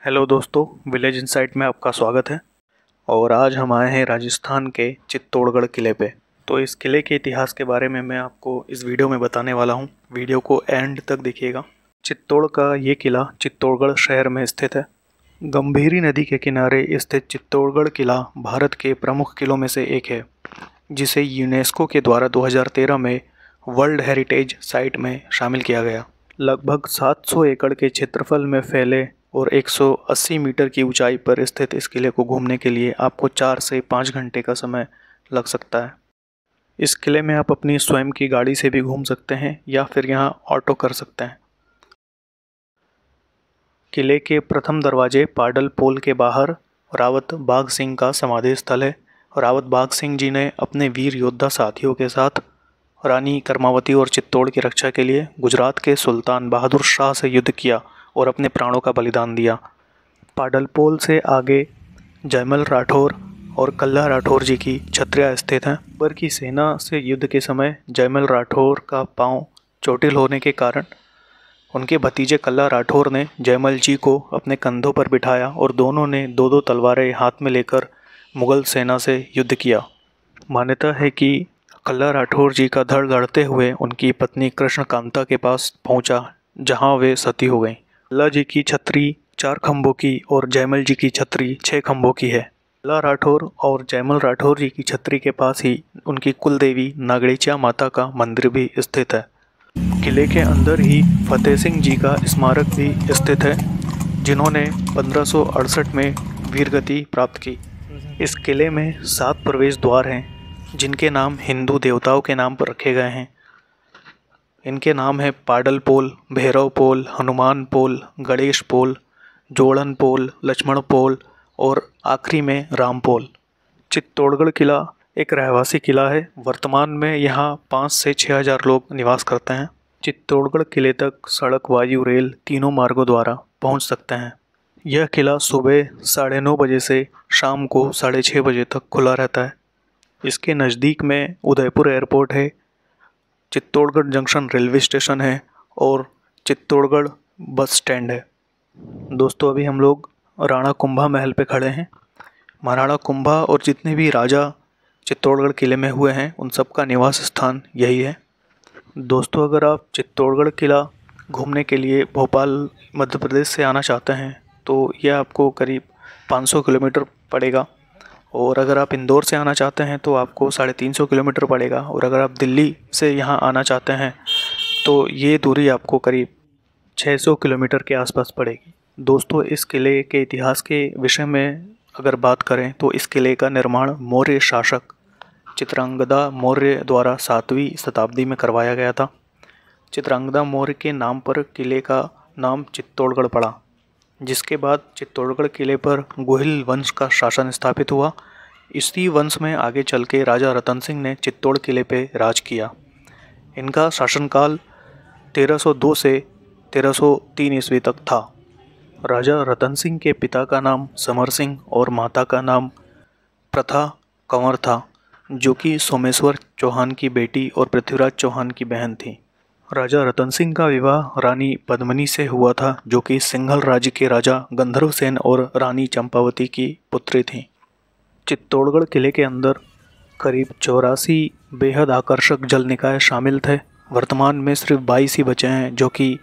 Hello दोस्तों, village insight में आपका स्वागत है। और आज हम आए हैं राजस्थान के चित्तौड़गढ़ किले पे। तो इस किले के इतिहास के बारे में मैं आपको इस वीडियो में बताने वाला हूँ। वीडियो को एंड तक देखिएगा। चित्तौड़ का ये किला चित्तौड़गढ़ शहर में स्थित है। गंभीरी नदी के किनारे स्थित चित्तौड़गढ़ किला भारत के प्रमुख किलों में से एक है, जिसे यूनेस्को के द्वारा 2013 में वर्ल्ड हेरिटेज साइट में शामिल किया गया। लगभग 700 एकड़ के क्षेत्रफल में फैले और 180 मीटर की ऊंचाई पर स्थित इस किले को घूमने के लिए आपको 4 से 5 घंटे का समय लग सकता है। इस किले में आप अपनी स्वयं की गाड़ी से भी घूम सकते हैं या फिर यहाँ ऑटो कर सकते हैं। किले के प्रथम दरवाजे पाडल पोल के बाहर रावत बाघ सिंह का समाधि स्थल है। रावत बाघ सिंह जी ने अपने वीर योद्धा साथियों के साथ रानी करमावती और चित्तौड़ की रक्षा के लिए गुजरात के सुल्तान बहादुर शाह से युद्ध किया और अपने प्राणों का बलिदान दिया। पाडलपोल से आगे जयमल राठौर और कल्ला राठौर जी की छत्रियाँ स्थित हैं। अकबर की सेना से युद्ध के समय जयमल राठौर का पांव चोटिल होने के कारण उनके भतीजे कल्ला राठौर ने जयमल जी को अपने कंधों पर बिठाया और दोनों ने दो दो तलवारें हाथ में लेकर मुगल सेना से युद्ध किया। मान्यता है कि कल्ला राठौर जी का धड़ लड़ते हुए उनकी पत्नी कृष्णकांता के पास पहुंचा, जहां वे सती हो गईं। कल्ला जी की छतरी 4 खंभों की और जयमल जी की छतरी 6 खंभों की है। कल्ला राठौर और जयमल राठौर जी की छतरी के पास ही उनकी कुल देवी नागड़ीचा माता का मंदिर भी स्थित है। किले के अंदर ही फतेह सिंह जी का स्मारक भी स्थित है, जिन्होंने 1568 में वीरगति प्राप्त की। इस किले में 7 प्रवेश द्वार हैं, जिनके नाम हिंदू देवताओं के नाम पर रखे गए हैं। इनके नाम है पाडल पोल, भैरव पोल, हनुमान पोल, गणेश पोल, जोड़न पोल, लक्ष्मण पोल और आखिरी में राम पोल। चित्तौड़गढ़ किला एक रहवासी किला है। वर्तमान में यहाँ 5 से 6 हज़ार लोग निवास करते हैं। चित्तौड़गढ़ किले तक सड़क, वायु, रेल तीनों मार्गों द्वारा पहुँच सकते हैं। यह किला सुबह 9:30 बजे से शाम को 6:30 बजे तक खुला रहता है। इसके नज़दीक में उदयपुर एयरपोर्ट है, चित्तौड़गढ़ जंक्शन रेलवे स्टेशन है और चित्तौड़गढ़ बस स्टैंड है। दोस्तों, अभी हम लोग राणा कुंभा महल पे खड़े हैं। महाराणा कुंभा और जितने भी राजा चित्तौड़गढ़ किले में हुए हैं, उन सब का निवास स्थान यही है। दोस्तों, अगर आप चित्तौड़गढ़ किला घूमने के लिए भोपाल मध्य प्रदेश से आना चाहते हैं तो यह आपको करीब 500 किलोमीटर पड़ेगा। और अगर आप इंदौर से आना चाहते हैं तो आपको 350 किलोमीटर पड़ेगा। और अगर आप दिल्ली से यहाँ आना चाहते हैं तो ये दूरी आपको करीब 600 किलोमीटर के आसपास पड़ेगी। दोस्तों, इस किले के इतिहास के विषय में अगर बात करें तो इस किले का निर्माण मौर्य शासक चित्रांगदा मौर्य द्वारा 7वीं शताब्दी में करवाया गया था। चित्रांगदा मौर्य के नाम पर किले का नाम चित्तौड़गढ़ पड़ा, जिसके बाद चित्तौड़गढ़ किले पर गोहिल वंश का शासन स्थापित हुआ। इसी वंश में आगे चल के राजा रतन सिंह ने चित्तौड़ किले पे राज किया। इनका शासनकाल 1302 से 1303 ईस्वी तक था। राजा रतन सिंह के पिता का नाम समर सिंह और माता का नाम प्रथा कंवर था, जो कि सोमेश्वर चौहान की बेटी और पृथ्वीराज चौहान की बहन थी। राजा रतन सिंह का विवाह रानी पद्मिनी से हुआ था, जो कि सिंघल राज्य के राजा गंधर्वसेन और रानी चंपावती की पुत्री थीं। चित्तौड़गढ़ किले के अंदर करीब 84 बेहद आकर्षक जल निकाय शामिल थे। वर्तमान में सिर्फ 22 ही बचे हैं, जो कि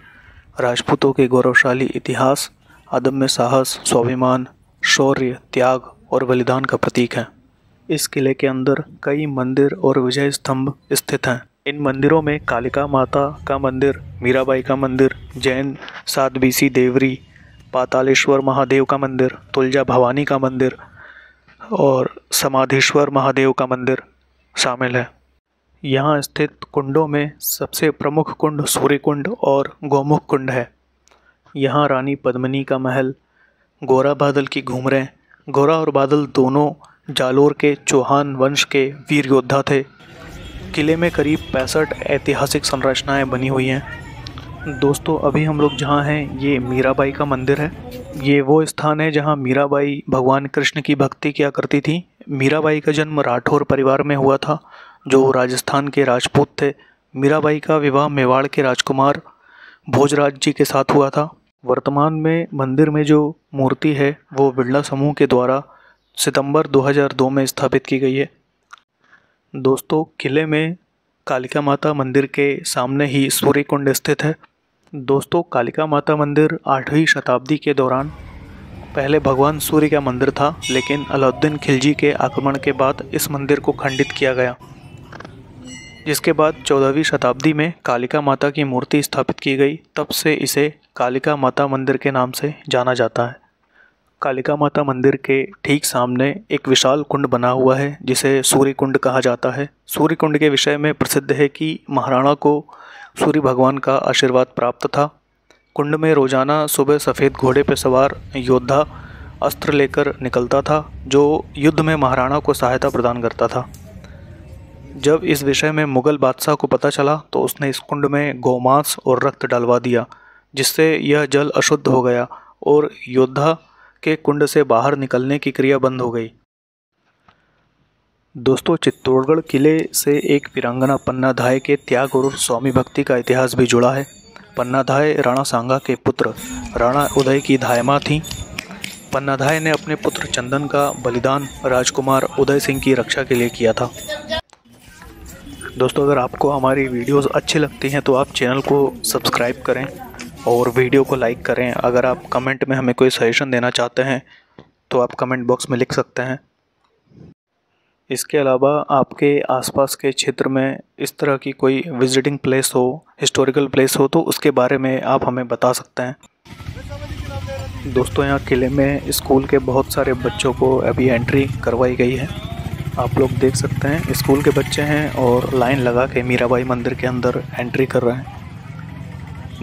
राजपूतों के गौरवशाली इतिहास, अदम्य साहस, स्वाभिमान, शौर्य, त्याग और बलिदान का प्रतीक हैं। इस किले के अंदर कई मंदिर और विजय स्तंभ स्थित हैं। इन मंदिरों में कालिका माता का मंदिर, मीराबाई का मंदिर, जैन सातबीसी देवरी, पातालेश्वर महादेव का मंदिर, तुलजा भवानी का मंदिर और समाधीश्वर महादेव का मंदिर शामिल है। यहाँ स्थित कुंडों में सबसे प्रमुख कुंड सूर्य कुंड और गौमुख कुंड है। यहाँ रानी पद्मिनी का महल, गोरा बादल की घूमरें। गोरा और बादल दोनों जालोर के चौहान वंश के वीर योद्धा थे। किले में करीब 65 ऐतिहासिक संरचनाएं बनी हुई हैं। दोस्तों, अभी हम लोग जहाँ हैं ये मीराबाई का मंदिर है। ये वो स्थान है जहाँ मीराबाई भगवान कृष्ण की भक्ति किया करती थी। मीराबाई का जन्म राठौर परिवार में हुआ था, जो राजस्थान के राजपूत थे। मीराबाई का विवाह मेवाड़ के राजकुमार भोजराज जी के साथ हुआ था। वर्तमान में मंदिर में जो मूर्ति है वो बिरला समूह के द्वारा सितंबर 2002 में स्थापित की गई है। दोस्तों, किले में कालिका माता मंदिर के सामने ही सूर्य कुंड स्थित है। दोस्तों, कालिका माता मंदिर 8वीं शताब्दी के दौरान पहले भगवान सूर्य का मंदिर था, लेकिन अलाउद्दीन खिलजी के आक्रमण के बाद इस मंदिर को खंडित किया गया, जिसके बाद 14वीं शताब्दी में कालिका माता की मूर्ति स्थापित की गई। तब से इसे कालिका माता मंदिर के नाम से जाना जाता है। कालिका माता मंदिर के ठीक सामने एक विशाल कुंड बना हुआ है जिसे सूर्य कुंड कहा जाता है। सूर्य कुंड के विषय में प्रसिद्ध है कि महाराणा को सूर्य भगवान का आशीर्वाद प्राप्त था। कुंड में रोजाना सुबह सफ़ेद घोड़े पर सवार योद्धा अस्त्र लेकर निकलता था, जो युद्ध में महाराणा को सहायता प्रदान करता था। जब इस विषय में मुगल बादशाह को पता चला तो उसने इस कुंड में गोमांस और रक्त डलवा दिया, जिससे यह जल अशुद्ध हो गया और योद्धा के कुंड से बाहर निकलने की क्रिया बंद हो गई। दोस्तों, चित्तौड़गढ़ किले से एक वीरांगना पन्नाधाय के त्याग और स्वामी भक्ति का इतिहास भी जुड़ा है। पन्नाधाय राणा सांगा के पुत्र राणा उदय की धायमा थीं। पन्नाधाय ने अपने पुत्र चंदन का बलिदान राजकुमार उदय सिंह की रक्षा के लिए किया था। दोस्तों, अगर आपको हमारी वीडियोस अच्छी लगती हैं तो आप चैनल को सब्सक्राइब करें और वीडियो को लाइक करें। अगर आप कमेंट में हमें कोई सजेशन देना चाहते हैं तो आप कमेंट बॉक्स में लिख सकते हैं। इसके अलावा आपके आसपास के क्षेत्र में इस तरह की कोई विजिटिंग प्लेस हो, हिस्टोरिकल प्लेस हो, तो उसके बारे में आप हमें बता सकते हैं। दोस्तों, यहाँ किले में स्कूल के बहुत सारे बच्चों को अभी एंट्री करवाई गई है। आप लोग देख सकते हैं स्कूल के बच्चे हैं और लाइन लगा के मीराबाई मंदिर के अंदर एंट्री कर रहे हैं।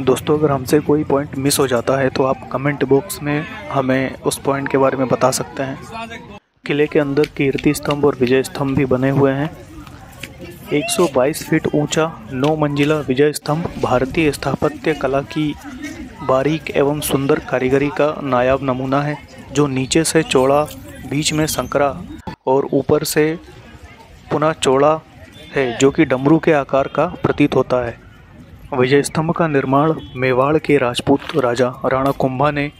दोस्तों, अगर हमसे कोई पॉइंट मिस हो जाता है तो आप कमेंट बॉक्स में हमें उस पॉइंट के बारे में बता सकते हैं। किले के अंदर कीर्ति स्तंभ और विजय स्तंभ भी बने हुए हैं। 122 फीट ऊंचा 9 मंजिला विजय स्तंभ भारतीय स्थापत्य कला की बारीक एवं सुंदर कारीगरी का नायाब नमूना है, जो नीचे से चौड़ा, बीच में संकरा और ऊपर से पुनः चौड़ा है, जो कि डमरू के आकार का प्रतीत होता है। विजय स्तंभ का निर्माण मेवाड़ के राजपूत राजा राणा कुंभा ने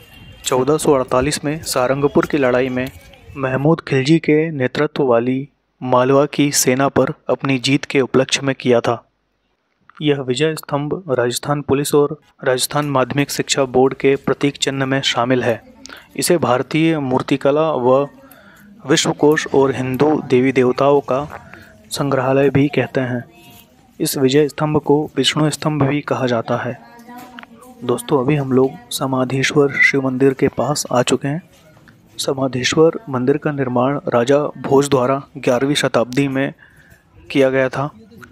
1448 में सारंगपुर की लड़ाई में महमूद खिलजी के नेतृत्व वाली मालवा की सेना पर अपनी जीत के उपलक्ष्य में किया था। यह विजय स्तंभ राजस्थान पुलिस और राजस्थान माध्यमिक शिक्षा बोर्ड के प्रतीक चिन्ह में शामिल है। इसे भारतीय मूर्तिकला व विश्वकोश और हिंदू देवी देवताओं का संग्रहालय भी कहते हैं। इस विजय स्तंभ को विष्णु स्तंभ भी कहा जाता है। दोस्तों, अभी हम लोग समाधीश्वर शिव मंदिर के पास आ चुके हैं। समाधीश्वर मंदिर का निर्माण राजा भोज द्वारा 11वीं शताब्दी में किया गया था,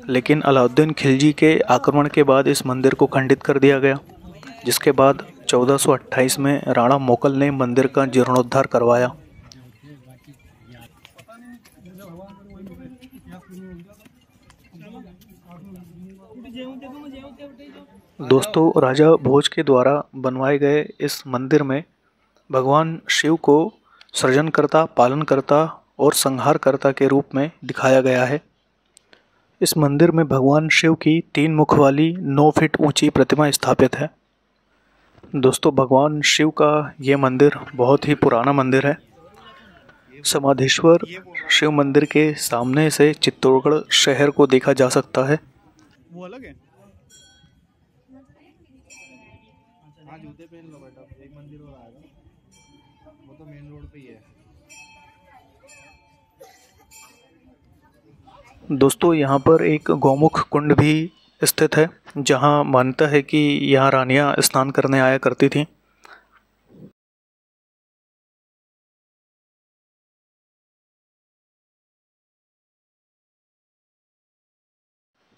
लेकिन अलाउद्दीन खिलजी के आक्रमण के बाद इस मंदिर को खंडित कर दिया गया, जिसके बाद 1428 में राणा मोकल ने मंदिर का जीर्णोद्धार करवाया। दोस्तों, राजा भोज के द्वारा बनवाए गए इस मंदिर में भगवान शिव को सृजनकर्ता, पालनकर्ता और संहारकर्ता के रूप में दिखाया गया है। इस मंदिर में भगवान शिव की 3 मुख वाली 9 फीट ऊंची प्रतिमा स्थापित है। दोस्तों, भगवान शिव का ये मंदिर बहुत ही पुराना मंदिर है। समाधीश्वर शिव मंदिर के सामने से चित्तौड़गढ़ शहर को देखा जा सकता है। वो अलग है। हाँ, जूते पहन लो बेटा, एक मंदिर और आएगा, वो तो मेन रोड पे ही है। दोस्तों, यहाँ पर एक गौमुख कुंड भी स्थित है, जहाँ मान्यता है कि यहाँ रानियाँ स्नान करने आया करती थीं।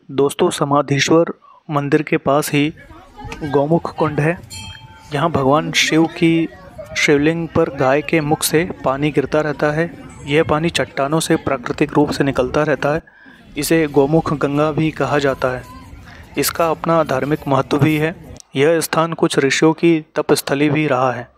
दोस्तों, समाधीश्वर मंदिर के पास ही गौमुख कुंड है। यहाँ भगवान शिव की शिवलिंग पर गाय के मुख से पानी गिरता रहता है। यह पानी चट्टानों से प्राकृतिक रूप से निकलता रहता है। इसे गौमुख गंगा भी कहा जाता है। इसका अपना धार्मिक महत्व भी है। यह स्थान कुछ ऋषियों की तपस्थली भी रहा है।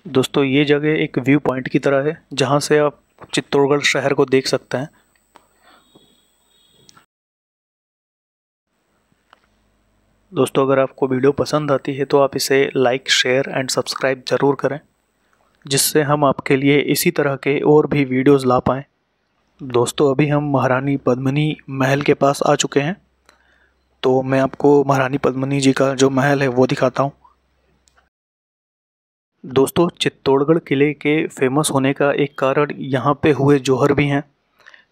दोस्तों, ये जगह एक व्यू पॉइंट की तरह है, जहाँ से आप चित्तौड़गढ़ शहर को देख सकते हैं। दोस्तों, अगर आपको वीडियो पसंद आती है तो आप इसे लाइक, शेयर एंड सब्सक्राइब ज़रूर करें, जिससे हम आपके लिए इसी तरह के और भी वीडियोस ला पाएँ। दोस्तों, अभी हम महारानी पद्मिनी महल के पास आ चुके हैं, तो मैं आपको महारानी पद्मिनी जी का जो महल है वो दिखाता हूँ। दोस्तों, चित्तौड़गढ़ किले के फेमस होने का एक कारण यहाँ पे हुए जौहर भी हैं।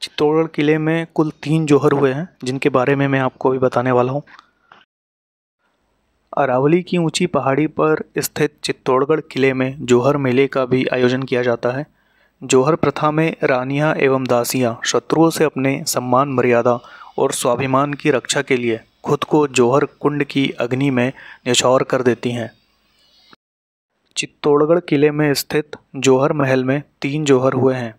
चित्तौड़गढ़ किले में कुल 3 जौहर हुए हैं, जिनके बारे में मैं आपको अभी बताने वाला हूँ। अरावली की ऊंची पहाड़ी पर स्थित चित्तौड़गढ़ किले में जौहर मेले का भी आयोजन किया जाता है। जौहर प्रथा में रानियां एवं दासियां शत्रुओं से अपने सम्मान, मर्यादा और स्वाभिमान की रक्षा के लिए खुद को जौहर कुंड की अग्नि में न्यौछावर कर देती हैं। चित्तौड़गढ़ किले में स्थित जौहर महल में 3 जौहर हुए हैं।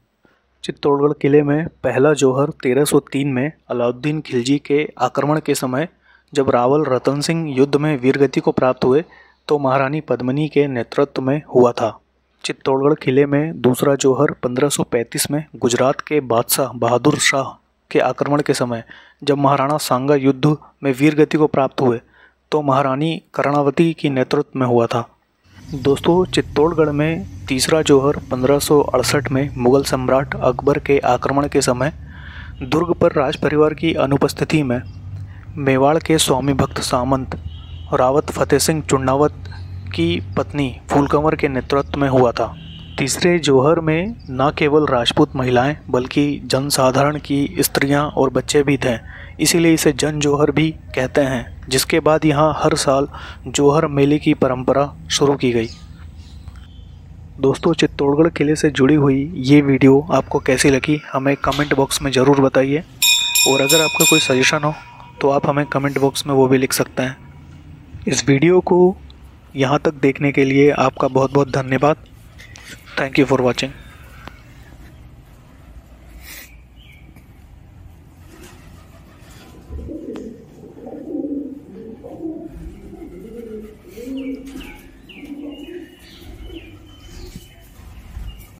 चित्तौड़गढ़ किले में पहला जौहर 1303 में अलाउद्दीन खिलजी के आक्रमण के समय जब रावल रतन सिंह युद्ध में वीरगति को प्राप्त हुए तो महारानी पद्मिनी के नेतृत्व में हुआ था। चित्तौड़गढ़ किले में दूसरा जौहर 1535 में गुजरात के बादशाह बहादुर शाह के आक्रमण के समय जब महाराणा सांगा युद्ध में वीरगति को प्राप्त हुए तो महारानी कर्णावती की नेतृत्व में हुआ था। दोस्तों, चित्तौड़गढ़ में तीसरा जौहर 1568 में मुगल सम्राट अकबर के आक्रमण के समय दुर्ग पर राज परिवार की अनुपस्थिति में मेवाड़ के स्वामी भक्त सामंत रावत फतेह सिंह चुन्नावत की पत्नी फूलकंवर के नेतृत्व में हुआ था। तीसरे जौहर में न केवल राजपूत महिलाएं बल्कि जनसाधारण की स्त्रियां और बच्चे भी थे, इसीलिए इसे जन जौहर भी कहते हैं। जिसके बाद यहाँ हर साल जौहर मेले की परंपरा शुरू की गई। दोस्तों, चित्तौड़गढ़ किले से जुड़ी हुई ये वीडियो आपको कैसी लगी हमें कमेंट बॉक्स में ज़रूर बताइए, और अगर आपका कोई सजेशन हो तो आप हमें कमेंट बॉक्स में वो भी लिख सकते हैं। इस वीडियो को यहाँ तक देखने के लिए आपका बहुत बहुत धन्यवाद। Thank you for watching.